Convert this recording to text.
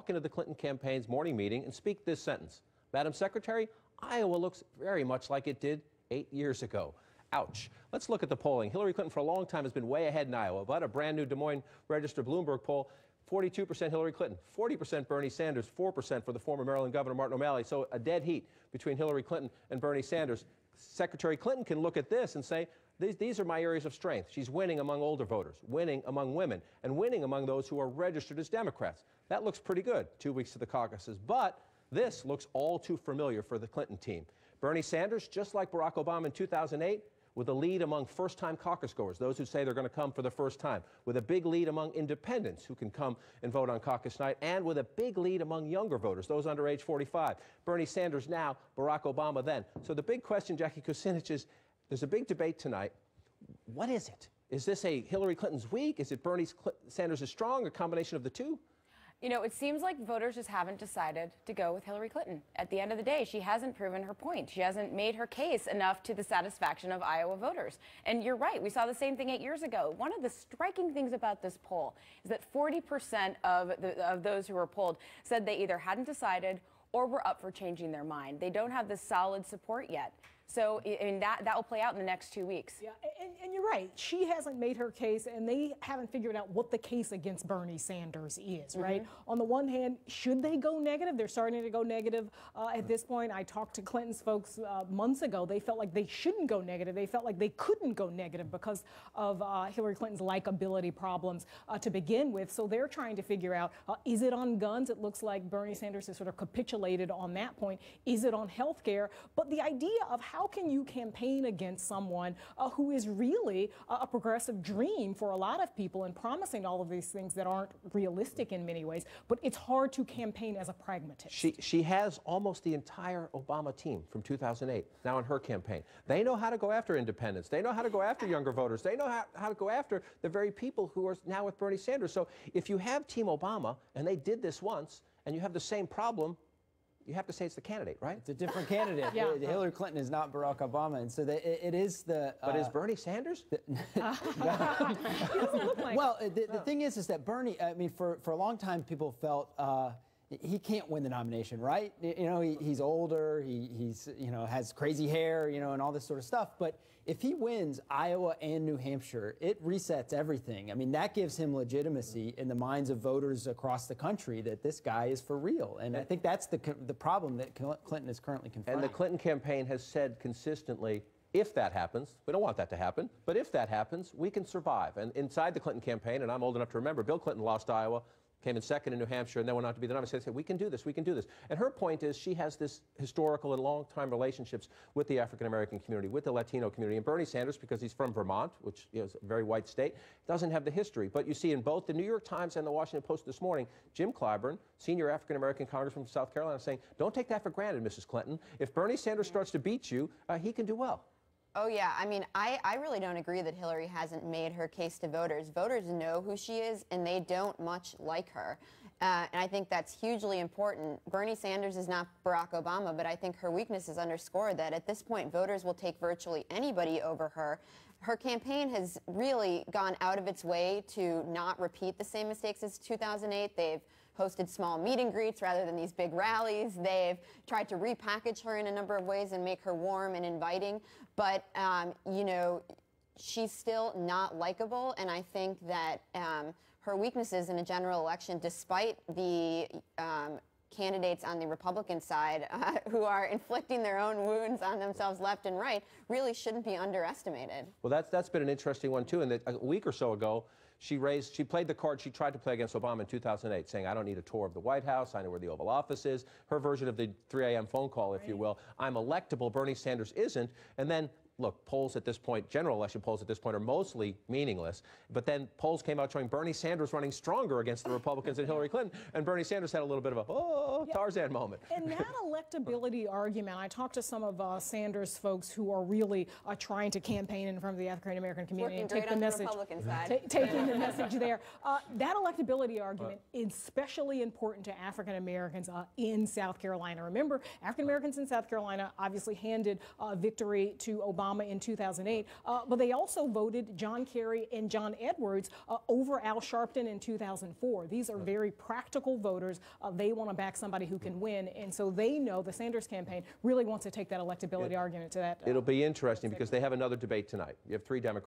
walk into the Clinton campaign's morning meeting and speak this sentence: "Madam Secretary, Iowa looks very much like it did 8 years ago." Ouch. Let's look at the polling. Hillary Clinton for a long time has been way ahead in Iowa, but a brand new Des Moines Register Bloomberg poll, 42% Hillary Clinton, 40% Bernie Sanders, 4% for the former Maryland Governor Martin O'Malley. So a dead heat between Hillary Clinton and Bernie Sanders. Secretary Clinton can look at this and say, these are my areas of strength. She's winning among older voters, winning among women, and winning among those who are registered as Democrats. That looks pretty good 2 weeks to the caucuses, but this looks all too familiar for the Clinton team. Bernie Sanders, just like Barack Obama in 2008, with a lead among first-time caucus goers, those who say they're going to come for the first time, with a big lead among independents who can come and vote on caucus night, and with a big lead among younger voters, those under age 45. Bernie Sanders now, Barack Obama then. So the big question, Jackie Kucinich, is there's a big debate tonight. What is it? Is this a Hillary Clinton's weak? Is it Bernie Sanders is strong, a combination of the two? You know, it seems like voters just haven't decided to go with Hillary Clinton. At the end of the day, she hasn't proven her point. She hasn't made her case enough to the satisfaction of Iowa voters. And you're right, we saw the same thing 8 years ago. One of the striking things about this poll is that 40% of those who were polled said they either hadn't decided or were up for changing their mind. They don't have the solid support yet. So, I mean, that will play out in the next 2 weeks. Yeah, and you're right. She hasn't made her case, and they haven't figured out what the case against Bernie Sanders is, right? On the one hand, should they go negative? They're starting to go negative at this point. I talked to Clinton's folks months ago. They felt like they shouldn't go negative. They felt like they couldn't go negative because of Hillary Clinton's likability problems to begin with. So they're trying to figure out, is it on guns? It looks like Bernie Sanders has sort of capitulated on that point. Is it on health care? But the idea of how can you campaign against someone who is really a progressive dream for a lot of people and promising all of these things that aren't realistic in many ways, but it's hard to campaign as a pragmatist. She has almost the entire Obama team from 2008 now in her campaign. They know how to go after independents. They know how to go after younger voters. They know how to go after the very people who are now with Bernie Sanders. So if you have Team Obama, and they did this once, and you have the same problem, you have to say it's the candidate, right? It's a different candidate. Yeah. Hillary Clinton is not Barack Obama, and so it is the. But is Bernie Sanders? He doesn't look like Well, the thing is that Bernie. I mean, for a long time, people felt he can't win the nomination, right? You know, he's older. He's has crazy hair, and all this sort of stuff. But if he wins Iowa and New Hampshire, it resets everything. I mean, that gives him legitimacy in the minds of voters across the country that this guy is for real. And I think that's the problem that Clinton is currently confronting. And the Clinton campaign has said consistently, if that happens, we don't want that to happen, but if that happens, we can survive. And inside the Clinton campaign, and I'm old enough to remember, Bill Clinton lost Iowa, came in second in New Hampshire, and then went on to be the nominee. They said, we can do this, we can do this. And her point is she has this historical and long-time relationships with the African-American community, with the Latino community. And Bernie Sanders, because he's from Vermont, which is a very white state, doesn't have the history. But you see in both the New York Times and the Washington Post this morning, Jim Clyburn, senior African-American congressman from South Carolina, saying, don't take that for granted, Mrs. Clinton. If Bernie Sanders starts to beat you, he can do well. Oh, yeah. I mean, I really don't agree that Hillary hasn't made her case to voters. Voters know who she is, and they don't much like her. And I think that's hugely important. Bernie Sanders is not Barack Obama, but I think her weaknesses underscore that at this point, voters will take virtually anybody over her. Her campaign has really gone out of its way to not repeat the same mistakes as 2008. They've hosted small meet and greets rather than these big rallies. They've tried to repackage her in a number of ways and make her warm and inviting. But, she's still not likable. And I think that her weaknesses in a general election, despite the candidates on the Republican side who are inflicting their own wounds on themselves left and right, really shouldn't be underestimated. Well, that's been an interesting one, too. And a week or so ago, she played the card she tried to play against Obama in 2008, saying, I don't need a tour of the White House. I know where the Oval Office is. Her version of the 3 a.m. phone call, if you will. I'm electable. Bernie Sanders isn't. And then, look, polls at this point, general election polls at this point, are mostly meaningless. But then polls came out showing Bernie Sanders running stronger against the Republicans than Hillary Clinton. And Bernie Sanders had a little bit of a Tarzan moment. And that electability argument, I talked to some of Sanders folks who are really trying to campaign in front of the African-American community and take the message. Republican side. Taking the message there. That electability argument is especially important to African-Americans in South Carolina. Remember, African-Americans in South Carolina obviously handed victory to Obama Obama in 2008, but they also voted John Kerry and John Edwards over Al Sharpton in 2004. These are very practical voters. They want to back somebody who can win, and so they know the Sanders campaign really wants to take that electability argument to that. It'll be interesting because they have another debate tonight. You have 3 Democrats.